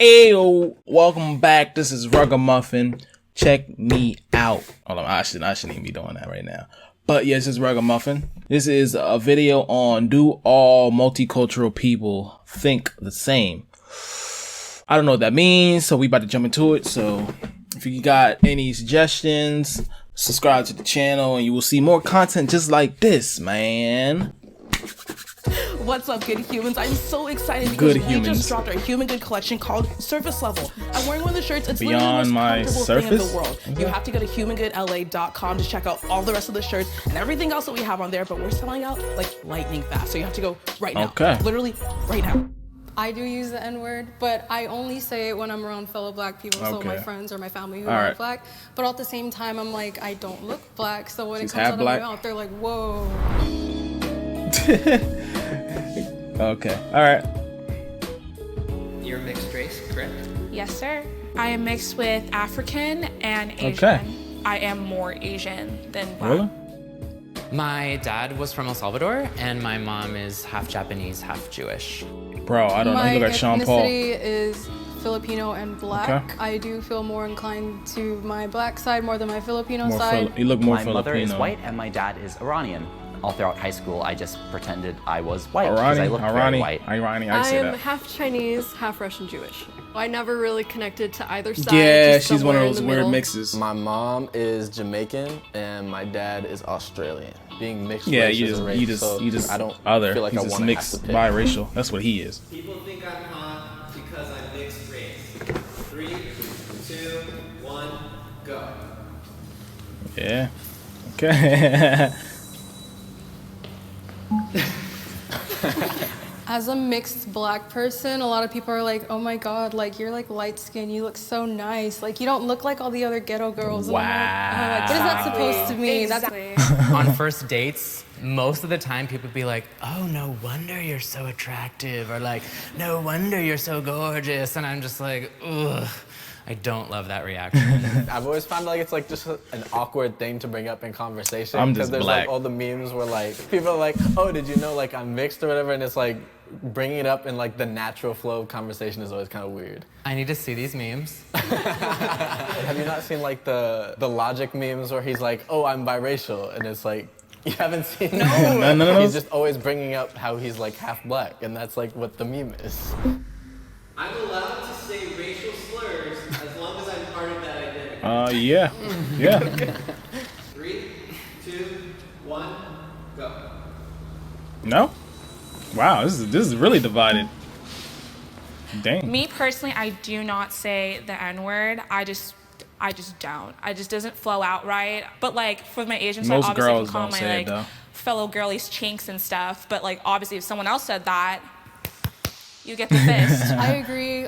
Ayo, welcome back. This is Ruggamuffin. Check me out. Hold on, I shouldn't even be doing that right now. But yes, this is Ruggamuffin. This is a video on do all multicultural people think the same? I don't know what that means, so we about to jump into it. So if you got any suggestions, subscribe to the channel and you will see more content just like this, man. What's up, good humans? I'm so excited because we just dropped our Human Good collection called Surface Level. I'm wearing one of the shirts. It's Beyond literally the most comfortable thing in the world. Okay. You have to go to humangoodla.com to check out all the rest of the shirts and everything else that we have on there, but we're selling out like lightning fast. So you have to go right now. Okay. Literally right now. I do use the N-word, but I only say it when I'm around fellow black people, so my friends or my family who are black. But at the same time, I'm like, I don't look black, so when it comes out of my mouth, they're like, whoa. Okay, all right. You're mixed race, correct? Yes, sir. I am mixed with African and Asian. Okay. I am more Asian than black. Really? My dad was from El Salvador, and my mom is half Japanese, half Jewish. Bro, I don't know. You look like Sean Paul. My ethnicity is Filipino and black. Okay. I do feel more inclined to my black side more than my Filipino side. You look more My Filipino. mother is white and my dad is Iranian. All throughout high school, I just pretended I was white because I looked very white. Irani, I say that. half Chinese, half Russian Jewish. I never really connected to either side. Yeah, just she's one of somewhere in those the weird middle. mixes. My mom is Jamaican and my dad is Australian. Being mixed Yeah, race you is a race, just I don't other. feel like He's I just want to mixed biracial. That's what he is. People think I'm hot because I'm mixed race. 3, 2, 1, go. Yeah. Okay. As a mixed black person, a lot of people are like, oh my God, like you're like light skinned, you look so nice. Like you don't look like all the other ghetto girls. Wow. And I'm like, what is that supposed to mean? Exactly. On first dates, most of the time people be like, oh, no wonder you're so attractive, or like, no wonder you're so gorgeous. And I'm just like, ugh. I don't love that reaction. I've always found like it's like just an awkward thing to bring up in conversation. I'm just there's black. like all the memes where like people are like, oh, did you know like I'm mixed or whatever, and it's like bringing it up in like the natural flow of conversation is always kind of weird. I need to see these memes. Have you not seen like the Logic memes where he's like, oh, I'm biracial, and it's like, you haven't seen No. He's just always bringing up how he's like half black, and that's like what the meme is. I'm allowed to say racial slurs as long as I'm part of that identity. Yeah. 3, 2, 1, go. No? Wow, this is really divided. Dang. Me personally, I do not say the N-word. I just don't. It just doesn't flow out right. But like for my Asian side, Most obviously I girls can call don't my say it, though. fellow girlies chinks and stuff. But like obviously if someone else said that, you get the fist. I agree.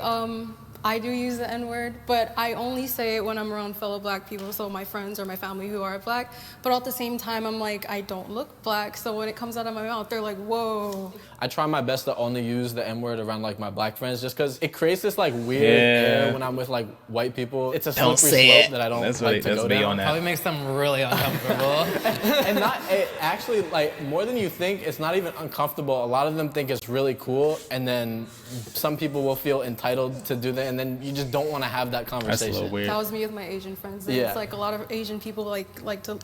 I do use the N-word, but I only say it when I'm around fellow black people, so my friends or my family who are black. But at the same time, I'm like, I don't look black, so when it comes out of my mouth, they're like, whoa. I try my best to only use the N-word around like my black friends just because it creates this like weird air when I'm with like white people. It's a slippery slope that I don't like to go down. Probably makes them really uncomfortable. And it actually, like, more than you think, it's not even uncomfortable. A lot of them think it's really cool, and then some people will feel entitled to do that, and then you just don't want to have that conversation. That's a little weird. That was me with my Asian friends. Yeah. It's like a lot of Asian people like to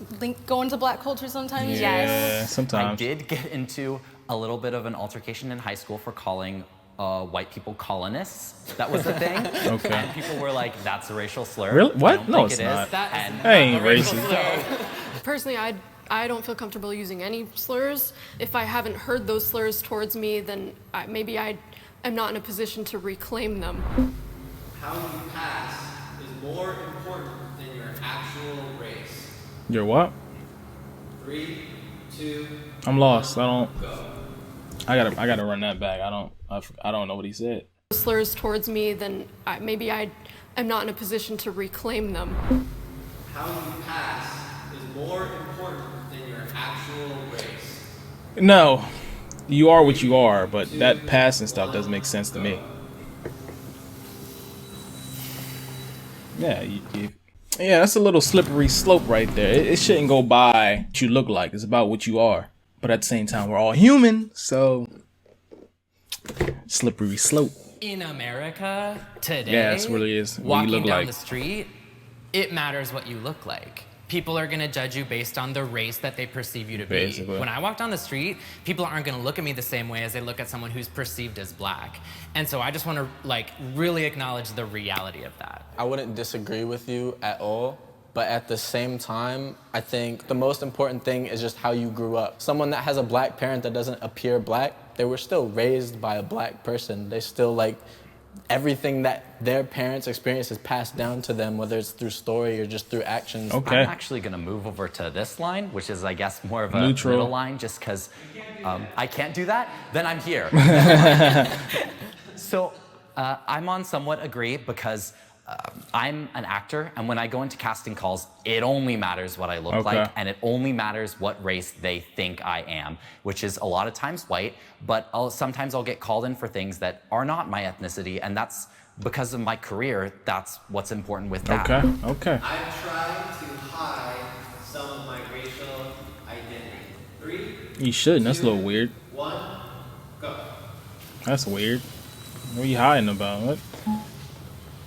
go into black culture sometimes. Yeah, I sometimes. did get into a little bit of an altercation in high school for calling white people colonists. That was the thing. Okay. And people were like, that's a racial slur. Really? What? I don't No, think it's it not. is. That And is That ain't racist. Personally, I don't feel comfortable using any slurs. If I haven't heard those slurs towards me, then maybe I am not in a position to reclaim them. How you pass is more important than your actual race. You're what? 3, 2, I'm lost. go. I gotta run that back. I don't know what he said. Slurs towards me, then maybe I am not in a position to reclaim them. How you pass is more important than your actual race. No, you are what you are, but that passing stuff doesn't make sense to me. Yeah, yeah, that's a little slippery slope right there. It shouldn't go by what you look like. It's about what you are. But at the same time, we're all human, so slippery slope. in America today, Yeah, it really is. What you walking look down like. the street, it matters what you look like. People are gonna judge you based on the race that they perceive you to be. Basically. When I walk down the street, people aren't gonna look at me the same way as they look at someone who's perceived as black. And so I just wanna like really acknowledge the reality of that. I wouldn't disagree with you at all, but at the same time, I think the most important thing is just how you grew up. Someone that has a black parent that doesn't appear black, they were still raised by a black person. They still like, everything that their parents' experience is passed down to them, whether it's through story or just through actions. Okay. I'm actually going to move over to this line, which is, I guess, more of a Neutral middle line, just because I can't do that. Then I'm here. So I'm on somewhat agree because I'm an actor, and when I go into casting calls, it only matters what I look like, and it only matters what race they think I am, which is a lot of times white, but sometimes I'll get called in for things that are not my ethnicity, and that's because of my career. That's what's important with that. Okay. I've tried to hide some of my racial identity. 3, You shouldn't. That's a little weird. 1, go. That's weird. What are you hiding about? What?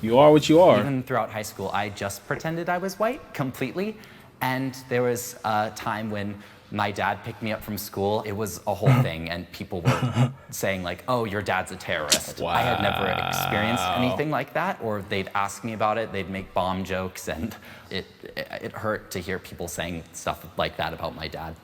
You are what you are. Even throughout high school, I just pretended I was white completely. And there was a time when my dad picked me up from school. It was a whole thing, and people were saying like, oh, your dad's a terrorist. Wow. I had never experienced anything like that, or they'd ask me about it, they'd make bomb jokes, and it hurt to hear people saying stuff like that about my dad.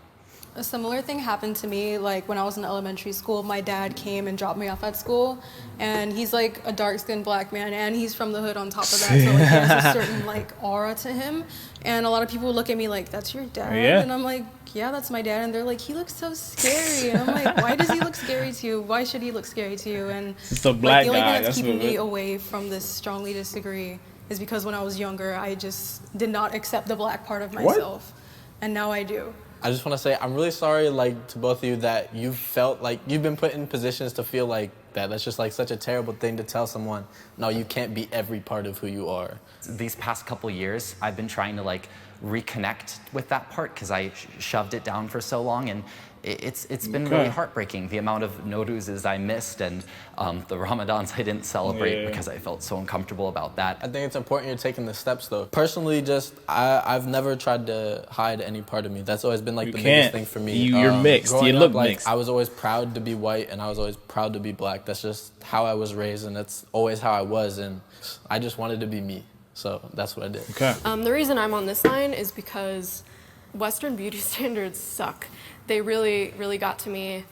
A similar thing happened to me, like when I was in elementary school. My dad came and dropped me off at school, and he's like a dark-skinned black man, and he's from the hood on top of that, so like, he has a certain like aura to him. And a lot of people look at me like, that's your dad? Yeah. And I'm like, yeah, that's my dad. And they're like, he looks so scary. And I'm like, why does he look scary to you? Why should he look scary to you? And It's a black like, the only guy. thing that's keeping me what away from this strongly disagree is because when I was younger, I just did not accept the black part of myself. And now I do. I just want to say I'm really sorry, like, to both of you that you felt like you've been put in positions to feel like that. That's just like such a terrible thing to tell someone. No, you can't be every part of who you are. These past couple years, I've been trying to like reconnect with that part because I shoved it down for so long, and it's been really heartbreaking, the amount of Nowruzes I missed and the Ramadans I didn't celebrate because I felt so uncomfortable about that. I think it's important you're taking the steps though. Personally, just I've never tried to hide any part of me. That's always been like the biggest thing for me. You're mixed. You look mixed. I was always proud to be white, and I was always proud to be black. That's just how I was raised, and that's always how I was, and I just wanted to be me. So that's what I did. Okay. The reason I'm on this line is because Western beauty standards suck. They really, really got to me.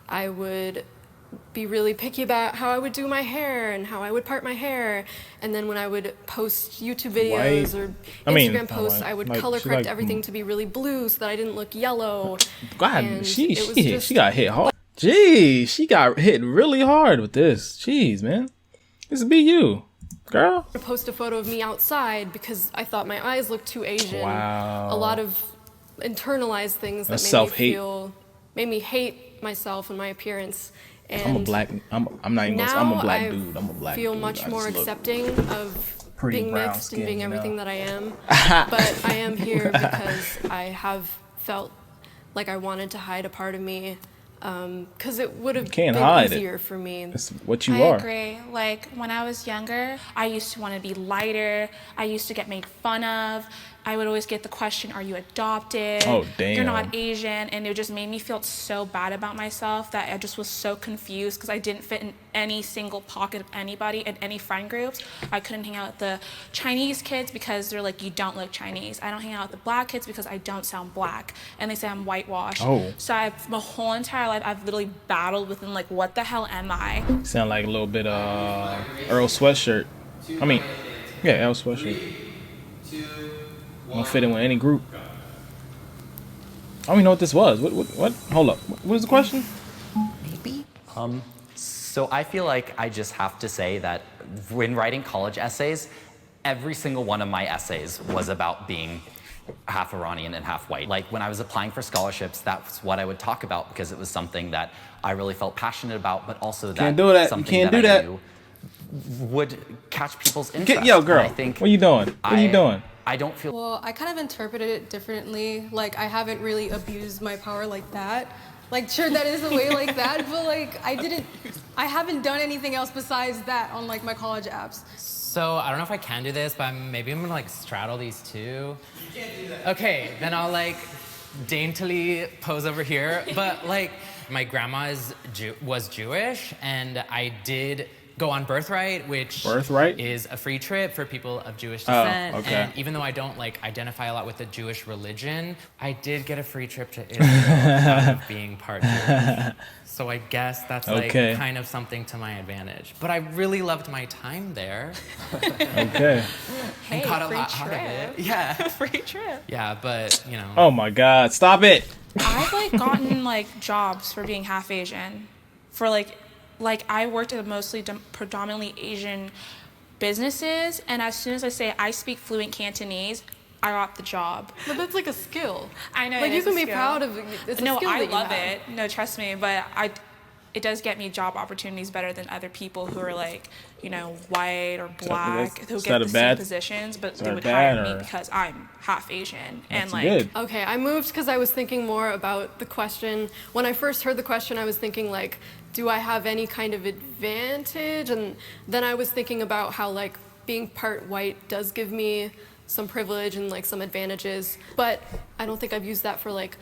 I would be really picky about how I would do my hair and how I would part my hair. And then when I would post YouTube videos or Instagram posts, I would color correct everything to be really blue so that I didn't look yellow. God, And she just got hit hard. Jeez, she got hit really hard with this. Jeez, man. This be you, girl. I post a photo of me outside because I thought my eyes looked too Asian. Wow. A lot of internalized things that made me hate myself and my appearance. And I'm a black. I'm not even. I'm a black dude. I'm a black dude. I feel much more accepting of pretty being brown mixed skin, and being you know? everything that I am. But I am here because I have felt like I wanted to hide a part of me. Because it would have been easier for me. It's what you I are. agree. Like when I was younger, I used to want to be lighter. I used to get made fun of. I would always get the question, are you adopted? Oh, damn. You're not Asian. And it just made me feel so bad about myself that I just was so confused because I didn't fit in any single pocket of anybody in any friend groups. I couldn't hang out with the Chinese kids because they're like, you don't look Chinese. I don't hang out with the black kids because I don't sound black. And they say I'm whitewashed. Oh. So my whole entire life, I've literally battled within like, what the hell am I? Sound like a little bit Earl Sweatshirt. I mean, yeah, Earl Sweatshirt. 3, 2, Don't fit in with any group. I don't even know what this was. What? Hold up. What is the question? Maybe. So I feel like I just have to say that when writing college essays, every single one of my essays was about being half Iranian and half white. Like when I was applying for scholarships, that's what I would talk about because it was something that I really felt passionate about, but also that Can't do that. something You can't that do I that. knew would catch people's interest. Yo, girl. And I think What are you doing? What are you doing? I don't feel. Well, I kind of interpreted it differently. Like, I haven't really abused my power like that. Like, sure, that is a way like that, but like, I didn't I haven't done anything else besides that on like my college apps. So I don't know if I can do this, but maybe I'm gonna like straddle these two. You can't do that. Okay, then I'll like daintily pose over here. But like my grandma was Jewish, and I did go on Birthright, which is a free trip for people of Jewish descent. Okay. And even though I don't like identify a lot with the Jewish religion, I did get a free trip to Israel out of being part Jewish. So I guess that's like kind of something to my advantage. But I really loved my time there. Okay. Hey, and caught a free lot trip. out of it. Yeah. Free trip. Yeah, but you know. Oh my God! Stop it. I've like gotten like jobs for being half Asian, for like I worked at mostly predominantly Asian businesses, and as soon as I say I speak fluent Cantonese, I got the job. But that's like a skill. I know. Like you can be skill. proud of it. It's a no, skill I that you love have. it. No, trust me. But it does get me job opportunities better than other people who are like, you know, white or black who get the same positions, but they would hire me because I'm half Asian. And like, good. Okay, I moved because I was thinking more about the question. When I first heard the question, I was thinking like, do I have any kind of advantage? And then I was thinking about how like being part white does give me some privilege and like some advantages, but I don't think I've used that for like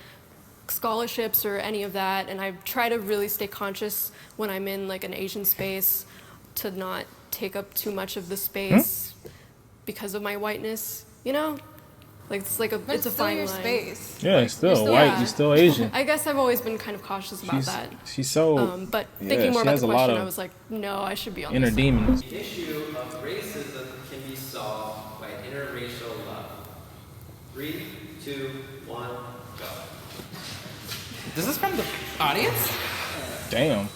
scholarships or any of that. And I try to really stay conscious when I'm in like an Asian space to not take up too much of the space because of my whiteness, you know? Like it's like it's a fine line. Space. Yeah, like, still white. You're still Asian. I guess I've always been kind of cautious about that. She's so. But thinking more she about has the a lot question, of I was like, no, I should be on inner this side. demons. The issue of racism can be solved by interracial love. 3, 2, 1, go. This is from the audience? Damn.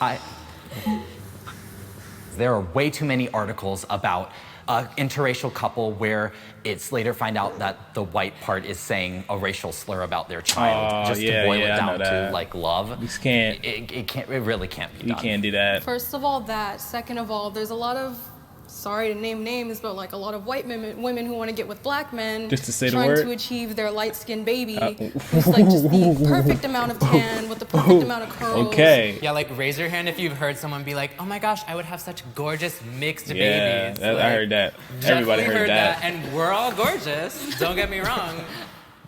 There are way too many articles about an interracial couple where it's later find out that the white part is saying a racial slur about their child, just to boil it down to like love. You can't. It really can't be done. You can't do that. First of all, that. Second of all, there's a lot of, sorry to name names, but like a lot of white women who want to get with black men, just to say the trying word, to achieve their light-skinned baby, who's like just the perfect amount of tan with the perfect amount of curls. Okay. Yeah, like raise your hand if you've heard someone be like, "Oh my gosh, I would have such gorgeous mixed babies." Yeah, like, I heard that. Everybody heard that. And we're all gorgeous. Don't get me wrong.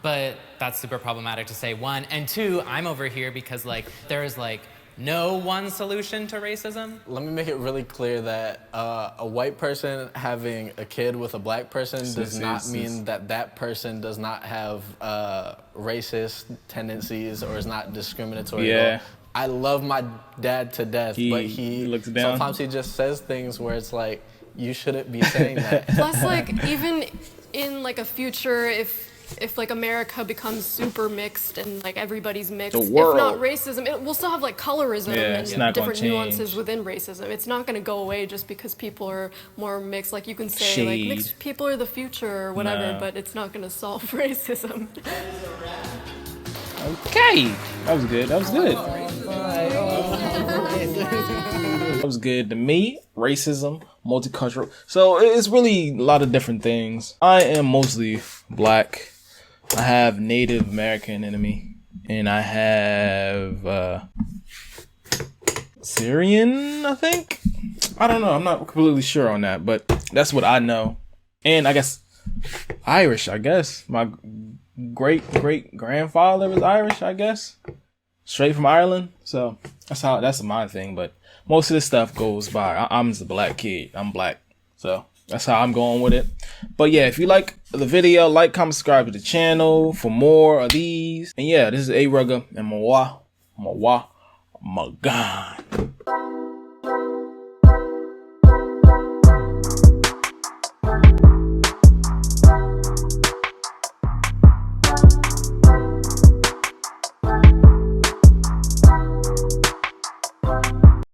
But that's super problematic to say, one. And two, I'm over here because like there's like no one solution to racism. Let me make it really clear that a white person having a kid with a black person does not mean that that person does not have racist tendencies or is not discriminatory at all. I love my dad to death, but he looks down. Sometimes he just says things where it's like, you shouldn't be saying that. Plus, like, even in like a future, if like America becomes super mixed and like everybody's mixed, if not racism, we'll still have like colorism and different nuances within racism. It's not going to go away just because people are more mixed. Like you can say like mixed people are the future or whatever, but it's not going to solve racism. Okay, that was good. That was good. That was good to me. Racism, multicultural. So it's really a lot of different things. I am mostly black. I have Native American in me, and I have Syrian, I think. I don't know. I'm not completely sure on that, but that's what I know. And I guess Irish, I guess. My great-great-grandfather was Irish, I guess. Straight from Ireland. So that's my thing, but most of this stuff goes by. I'm just a black kid. I'm black. So that's how I'm going with it. But yeah, if you like the video, like, comment, subscribe to the channel for more of these. And yeah, this is Arugga and Mawa Magan.